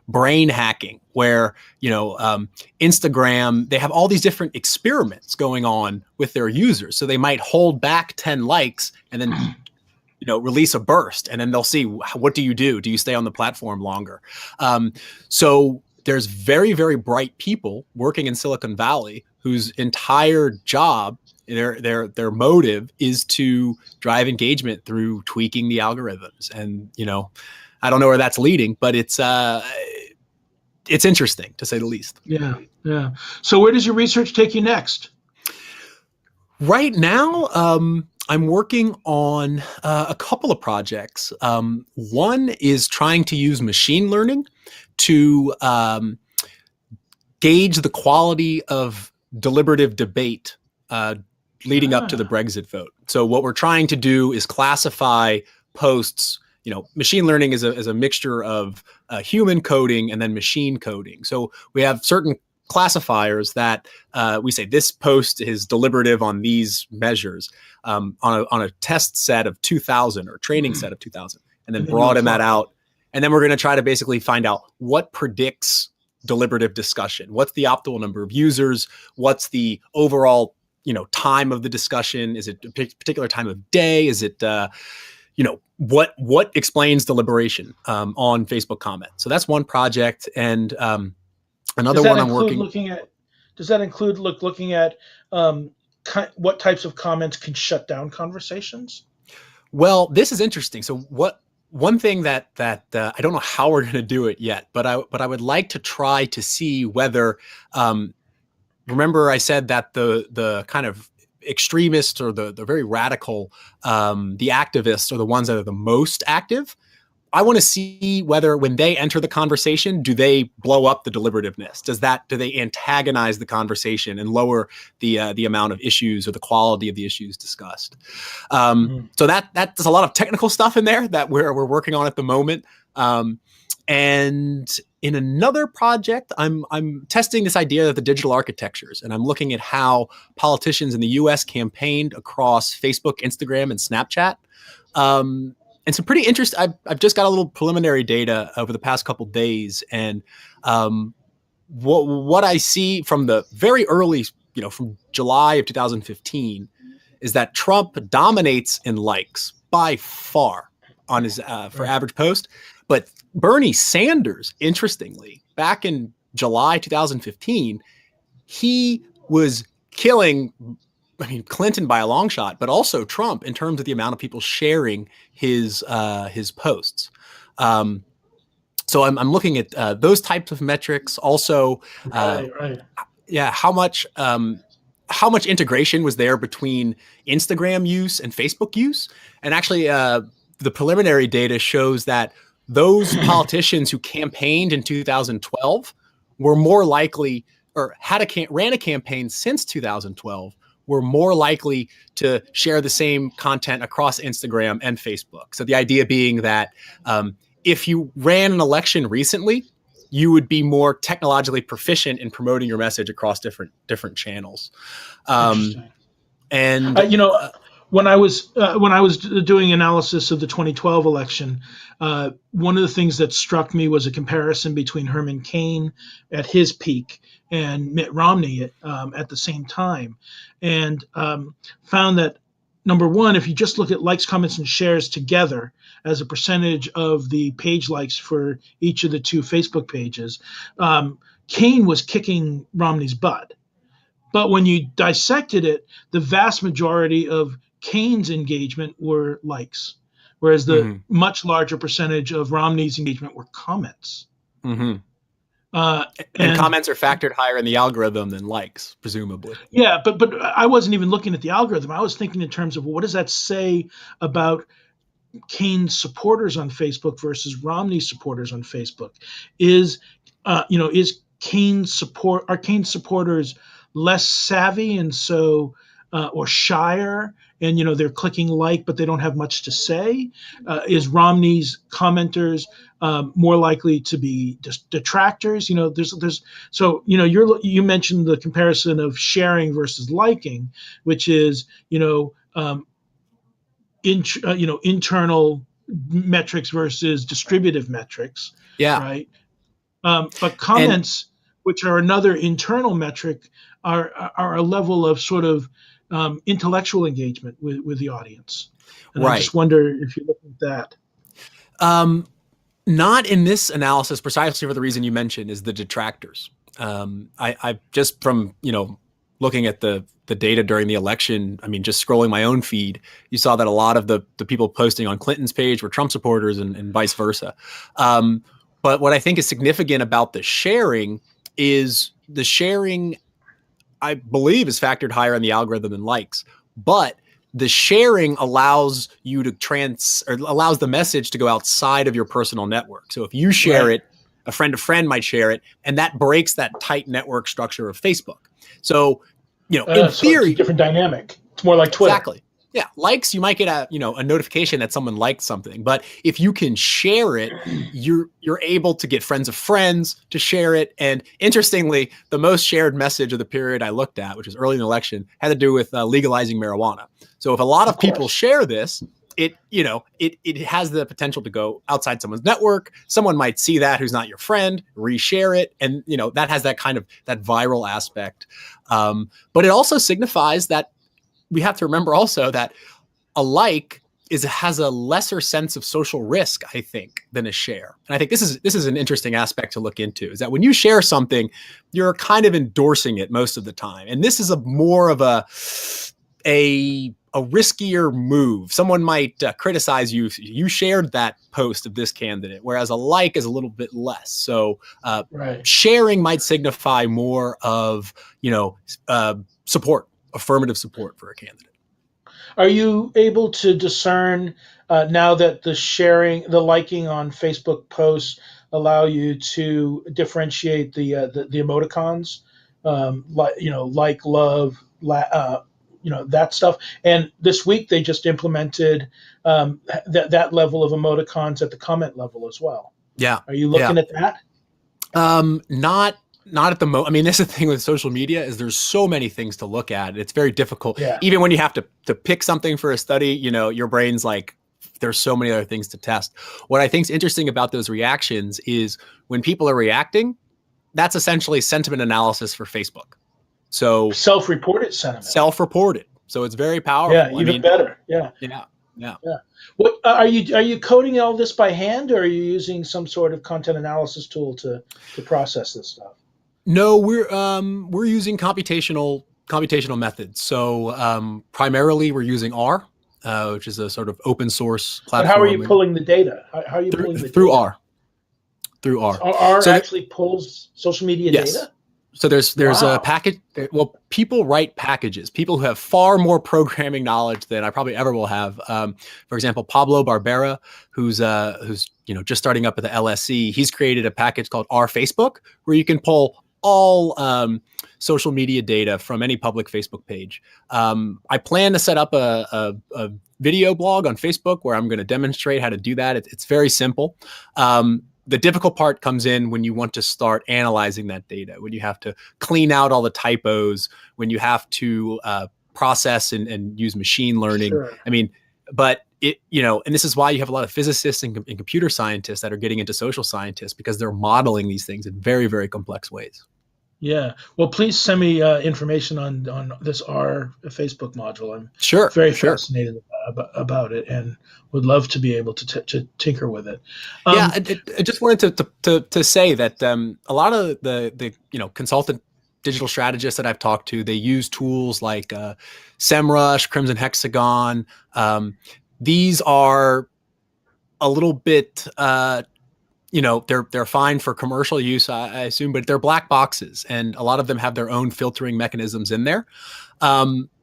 brain hacking where, Instagram, they have all these different experiments going on with their users. So they might hold back 10 likes and then release a burst, and then they'll see, what do? Do you stay on the platform longer? So there's very, very bright people working in Silicon Valley whose entire job, their motive is to drive engagement through tweaking the algorithms. And, I don't know where that's leading, but it's interesting to say the least. Yeah. So where does your research take you next? Right now, I'm working on a couple of projects. One is trying to use machine learning to gauge the quality of deliberative debate leading up to the Brexit vote. So what we're trying to do is classify posts. Machine learning is a mixture of human coding and then machine coding. So we have certain classifiers that we say this post is deliberative on these measures on a test set of 2,000 or training set of 2,000, and then broaden that out. And then we're going to try to basically find out what predicts deliberative discussion. What's the optimal number of users? What's the overall, time of the discussion? Is it a particular time of day? Is it, what explains deliberation on Facebook comments? So that's one project. And another one I'm working. Does that include looking at what types of comments can shut down conversations? Well, this is interesting. So one thing that I don't know how we're going to do it yet, but I would like to try to see whether, remember I said that the kind of extremists or the very radical, the activists are the ones that are the most active. I want to see whether when they enter the conversation, do they blow up the deliberativeness? Do they antagonize the conversation and lower the amount of issues or the quality of the issues discussed? So that's a lot of technical stuff in there that we're working on at the moment. And in another project, I'm testing this idea of the digital architectures, and I'm looking at how politicians in the U.S. campaigned across Facebook, Instagram, and Snapchat. And some pretty interesting. I've just got a little preliminary data over the past couple of days, and what I see from the very early, from July of 2015, is that Trump dominates in likes by far on his for average post, but Bernie Sanders, interestingly, back in July 2015, he was killing Clinton by a long shot, but also Trump in terms of the amount of people sharing his posts. So I'm looking at those types of metrics. Also, how much integration was there between Instagram use and Facebook use? And actually, the preliminary data shows that those politicians who campaigned in 2012 were more likely, or ran a campaign since 2012, were more likely to share the same content across Instagram and Facebook. So the idea being that if you ran an election recently, you would be more technologically proficient in promoting your message across different channels. And when I was doing analysis of the 2012 election, one of the things that struck me was a comparison between Herman Cain at his peak and Mitt Romney at the same time, and found that, number one, if you just look at likes, comments, and shares together as a percentage of the page likes for each of the two Facebook pages, Cain was kicking Romney's butt. But when you dissected it, the vast majority of Cain's engagement were likes, whereas the much larger percentage of Romney's engagement were comments. And comments are factored higher in the algorithm than likes, presumably. Yeah, but I wasn't even looking at the algorithm. I was thinking in terms of, what does that say about Cain's supporters on Facebook versus Romney's supporters on Facebook? Are Cain's supporters less savvy and so or shyer, and they're clicking like, but they don't have much to say? Is Romney's commenters more likely to be detractors? You mentioned the comparison of sharing versus liking, which is internal metrics versus distributive metrics. Yeah. Right. But comments, which are another internal metric, are a level of sort of intellectual engagement with the audience. And I just wonder if you look at that. Not in this analysis, precisely for the reason you mentioned, is the detractors. I just from looking at the data during the election, just scrolling my own feed, you saw that a lot of the people posting on Clinton's page were Trump supporters and vice versa. But what I think is significant about the sharing is the sharing, I believe, is factored higher in the algorithm than likes. But the sharing allows you to allows the message to go outside of your personal network. So if you share it, a friend might share it, and that breaks that tight network structure of Facebook. So, in theory, it's a different dynamic. It's more like Twitter. Exactly. Yeah, likes, you might get a notification that someone liked something, but if you can share it, you're able to get friends of friends to share it. And interestingly, the most shared message of the period I looked at, which was early in the election, had to do with legalizing marijuana. So if a lot of people share this, it has the potential to go outside someone's network. Someone might see that who's not your friend, reshare it, and that has that kind of that viral aspect. But it also signifies that we have to remember also that a like has a lesser sense of social risk, I think, than a share. And I think this is an interesting aspect to look into, is that when you share something, you're kind of endorsing it most of the time. And this is more of a riskier move. Someone might criticize you if you shared that post of this candidate, whereas a like is a little bit less. So sharing might signify more of, affirmative support for a candidate. Are you able to discern now that the liking on Facebook posts allow you to differentiate the emoticons, like, love, that stuff? And this week they just implemented that level of emoticons at the comment level as well. Yeah. Are you Yeah. looking at that? Not at the moment. I mean, this is the thing with social media is there's so many things to look at. It's very difficult. Yeah. Even when you have to pick something for a study, your brain's like, there's so many other things to test. What I think is interesting about those reactions is when people are reacting, that's essentially sentiment analysis for Facebook. So Self-reported sentiment. Self-reported. So it's very powerful. Yeah, even better. Yeah. Yeah. Yeah. Yeah. What are you coding all this by hand, or are you using some sort of content analysis tool to process this stuff? No, we're using computational methods. So primarily we're using R, which is a sort of open source But platform. how are you pulling the data? How are you pulling the through data? R? Through R. So R actually pulls social media data? So there's a package. Well, people write packages. People who have far more programming knowledge than I probably ever will have. For example, Pablo Barbera, who's just starting up at the LSE, he's created a package called R Facebook, where you can pull all social media data from any public Facebook page. I plan to set up a video blog on Facebook where I'm going to demonstrate how to do that. It's very simple. The difficult part comes in when you want to start analyzing that data, when you have to clean out all the typos, when you have to process and use machine learning. Sure. I mean, but and this is why you have a lot of physicists and computer scientists that are getting into social scientists, because they're modeling these things in very, very complex ways. Yeah. Well, please send me information on this R Facebook module. I'm very fascinated about it, and would love to be able to tinker with it. I just wanted to say that a lot of the consultant digital strategists that I've talked to, they use tools like SEMrush, Crimson Hexagon. These are a little bit they're fine for commercial use, I assume, but they're black boxes, and a lot of them have their own filtering mechanisms in there.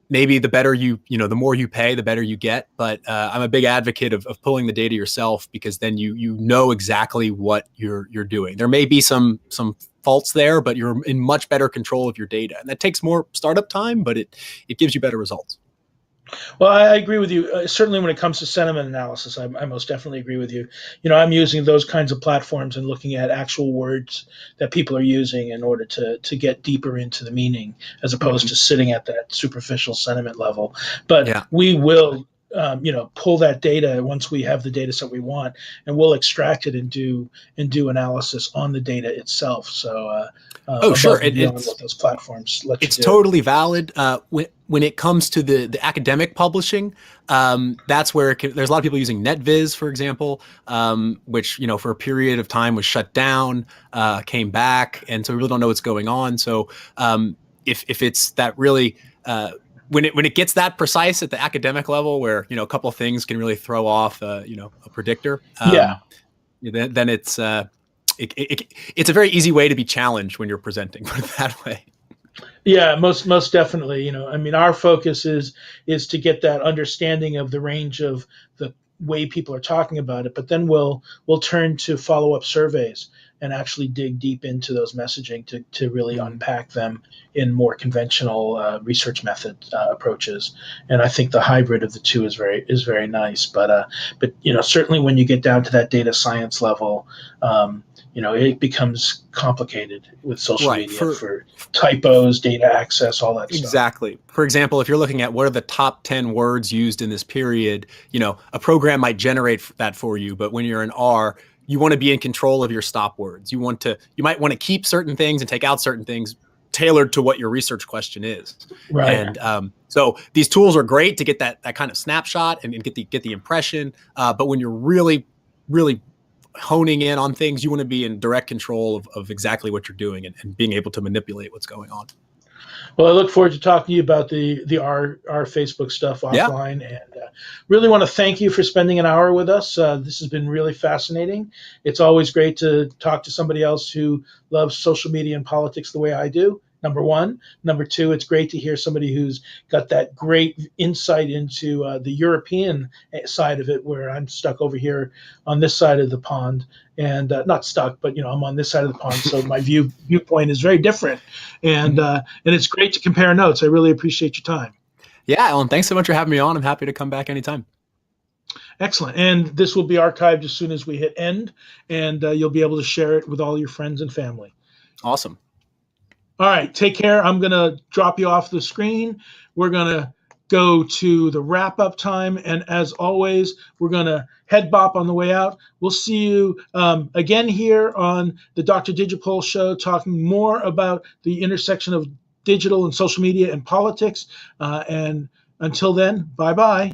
Maybe the better the more you pay, the better you get. But I'm a big advocate of pulling the data yourself, because then you know exactly what you're doing. There may be some faults there, but you're in much better control of your data, and that takes more startup time, but it gives you better results. Well, I agree with you. Certainly when it comes to sentiment analysis, I most definitely agree with you. I'm using those kinds of platforms and looking at actual words that people are using in order to get deeper into the meaning, as opposed to sitting at that superficial sentiment level. But we will pull that data once we have the data set we want, and we'll extract it and do analysis on the data itself. So sure, it's what those platforms let you do. It's totally valid. When it comes to the academic publishing, that's where there's a lot of people using NetViz, for example, which for a period of time was shut down, came back, and so we really don't know what's going on. So if it's that really when it gets that precise at the academic level, where a couple of things can really throw off a predictor, then it's it's a very easy way to be challenged when you're presenting, put it that way. Yeah, most definitely. Our focus is to get that understanding of the range of the way people are talking about it, but then we'll turn to follow-up surveys and actually dig deep into those messaging to really unpack them in more conventional research method approaches. And I think the hybrid of the two is very nice. But certainly when you get down to that data science level, it becomes complicated with social media for typos, data access, all that stuff. Exactly. For example, if you're looking at what are the top 10 words used in this period, a program might generate that for you. But when you're in R, you want to be in control of your stop words. You might want to keep certain things and take out certain things tailored to what your research question is. Right. And so these tools are great to get that kind of snapshot and get the impression. But when you're really, really honing in on things, you want to be in direct control of exactly what you're doing and being able to manipulate what's going on. Well, I look forward to talking to you about the our Facebook stuff offline, and really want to thank you for spending an hour with us. This has been really fascinating. It's always great to talk to somebody else who loves social media and politics the way I do. number one. Number two, it's great to hear somebody who's got that great insight into the European side of it, where I'm stuck over here on this side of the pond, and not stuck, but I'm on this side of the pond, so my viewpoint is very different, and it's great to compare notes. I really appreciate your time. Yeah, Alan, thanks so much for having me on. I'm happy to come back anytime. Excellent. And this will be archived as soon as we hit end, and you'll be able to share it with all your friends and family. Awesome. All right, take care. I'm going to drop you off the screen. We're going to go to the wrap-up time, and as always, we're going to head bop on the way out. We'll see you again here on the Dr. DigiPol show, talking more about the intersection of digital and social media and politics. And until then, bye-bye.